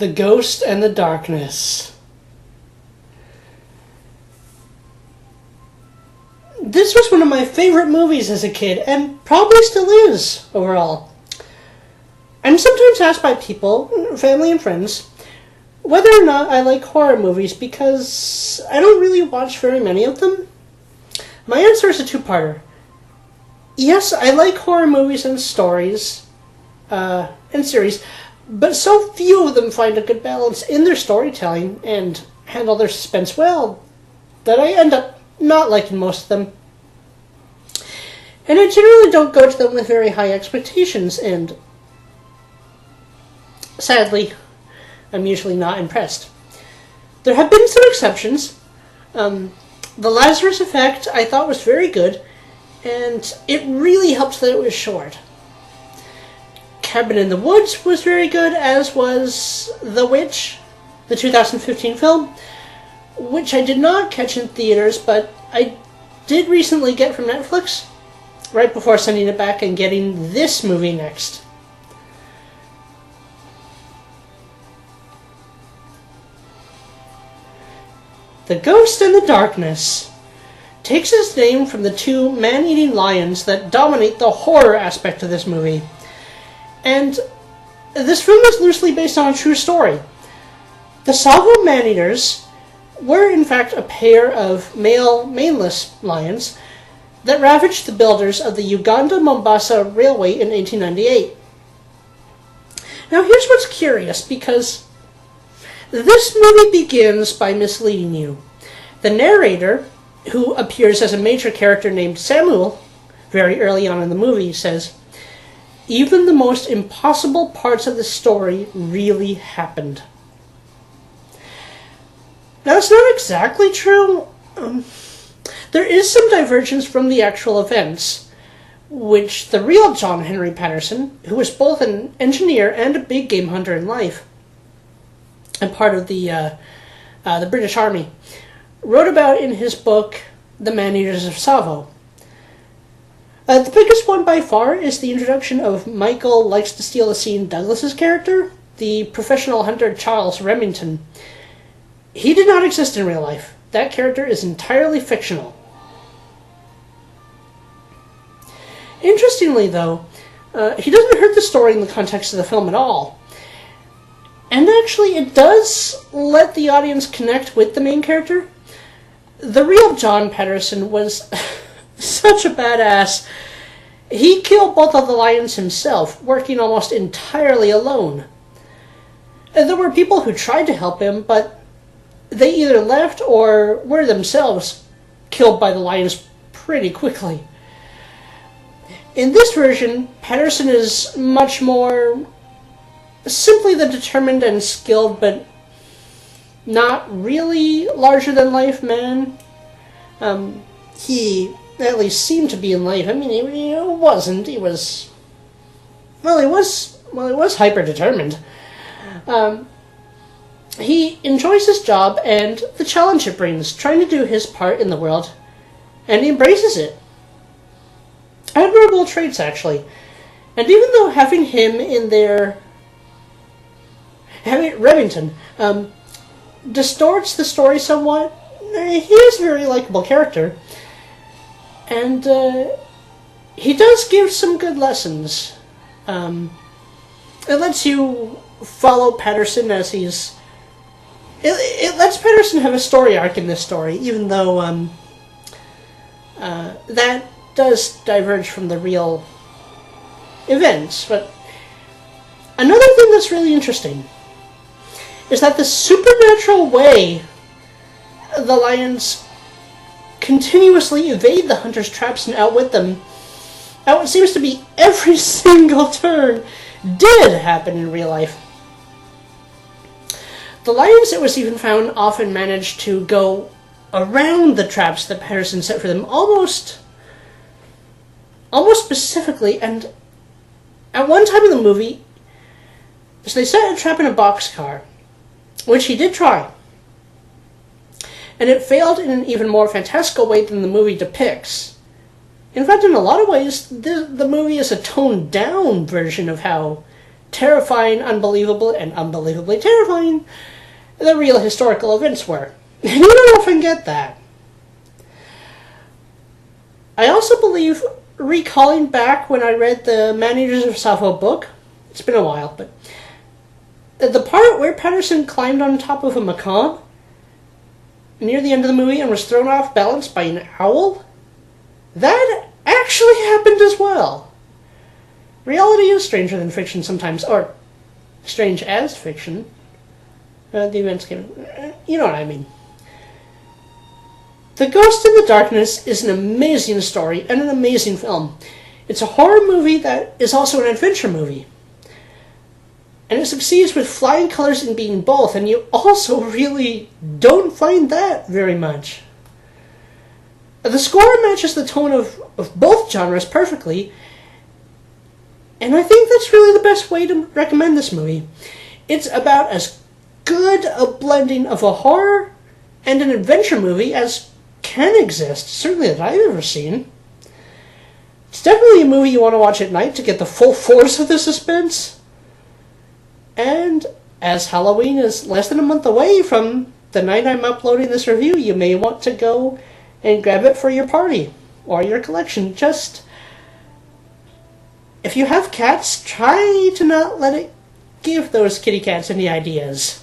The Ghost and the Darkness. This was one of my favorite movies as a kid, and probably still is, overall. I'm sometimes asked by people, family and friends, whether or not I like horror movies because I don't really watch very many of them. My answer is a two-parter. Yes, I like horror movies and stories, and series, but so few of them find a good balance in their storytelling and handle their suspense well that I end up not liking most of them. And I generally don't go to them with very high expectations, and sadly, I'm usually not impressed. There have been some exceptions. The Lazarus Effect I thought was very good, and it really helped that it was short. Cabin in the Woods was very good, as was The Witch, the 2015 film, which I did not catch in theaters, but I did recently get from Netflix, right before sending it back and getting this movie next. The Ghost and the Darkness takes its name from the two man-eating lions that dominate the horror aspect of this movie. And this film is loosely based on a true story. The Tsavo Man-Eaters were in fact a pair of male maneless lions that ravaged the builders of the Uganda-Mombasa Railway in 1898. Now here's what's curious, because this movie begins by misleading you. The narrator, who appears as a major character named Samuel very early on in the movie, says, "Even the most impossible parts of the story really happened." Now, that's not exactly true. There is some divergence from the actual events, which the real John Henry Patterson, who was both an engineer and a big game hunter in life, and part of the British Army, wrote about in his book, The Man-Eaters of Tsavo. The biggest one by far is the introduction of Michael Likes to Steal a Scene Douglas's character, the professional hunter Charles Remington. He did not exist in real life. That character is entirely fictional. Interestingly, though, he doesn't hurt the story in the context of the film at all. And actually, it does let the audience connect with the main character. The real John Patterson was such a badass. He killed both of the lions himself, working almost entirely alone. And there were people who tried to help him, but they either left or were themselves killed by the lions pretty quickly. In this version, Patterson is much more simply the determined and skilled, but not really larger-than-life man. He at least seemed to be in life. I mean, he wasn't. He was hyper-determined. He enjoys his job and the challenge it brings, trying to do his part in the world, and he embraces it. Admirable traits, actually. And even though having him in there, having Remington, distorts the story somewhat, he is a very likable character. And he does give some good lessons. It lets you follow Patterson as he's... It lets Patterson have a story arc in this story, even though that does diverge from the real events. But another thing that's really interesting is that the supernatural way the lions continuously evade the hunter's traps and outwit them at what seems to be every single turn did happen in real life. The lions, it was even found, often managed to go around the traps that Patterson set for them almost specifically, and at one time in the movie, so they set a trap in a boxcar, which he did try, and it failed in an even more fantastical way than the movie depicts. In fact, in a lot of ways, the movie is a toned-down version of how terrifying, unbelievable, and unbelievably terrifying the real historical events were. And you don't often get that. I also believe, recalling back when I read the Man-Eaters of Tsavo book, it's been a while, but the part where Patterson climbed on top of a macaw near the end of the movie and was thrown off balance by an owl, that actually happened as well. Reality is stranger than fiction sometimes, or strange as fiction. The events can... you know what I mean. The Ghost in the Darkness is an amazing story and an amazing film. It's a horror movie that is also an adventure movie. And it succeeds with flying colors in being both, and you also really don't find that very much. The score matches the tone of both genres perfectly, and I think that's really the best way to recommend this movie. It's about as good a blending of a horror and an adventure movie as can exist, certainly that I've ever seen. It's definitely a movie you want to watch at night to get the full force of the suspense. And as Halloween is less than a month away from the night I'm uploading this review, you may want to go and grab it for your party or your collection. Just, if you have cats, try to not let it give those kitty cats any ideas.